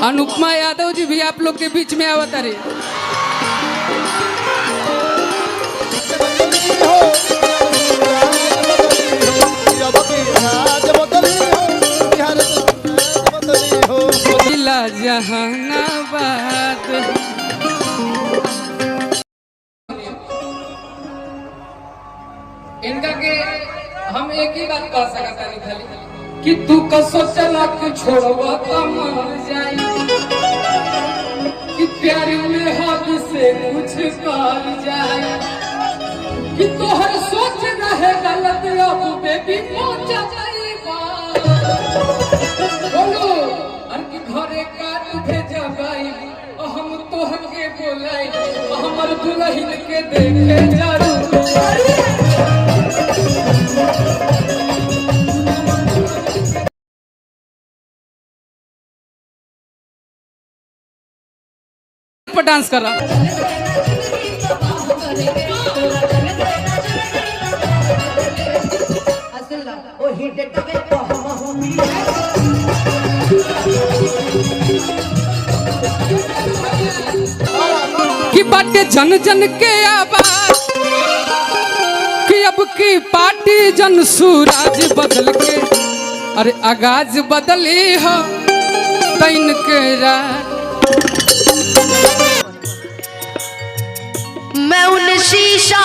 अनुपमा यादव जी भी आप लोग के बीच में आवत रहे। जहानाबाद इनका के हम एक ही बात कह सकता नहीं खाली कि तू कसो चला के छोड़वा तो मर जाई कि प्यार में हद से कुछ कर जाए कि तोहर सोच रहे गलत अब बेबी पहुंच जाएगा बोलो अर कि घरे काट भेजा भाई हम तोहर के बोलाई हमर दुल्हन के देखे जरूर पर डांस कर रहा कि बाटे जन जन के आवाज कि अब की पार्टी जन सूरज बदल के अरे आगाज बदली हो तैन के मैं उन शीशा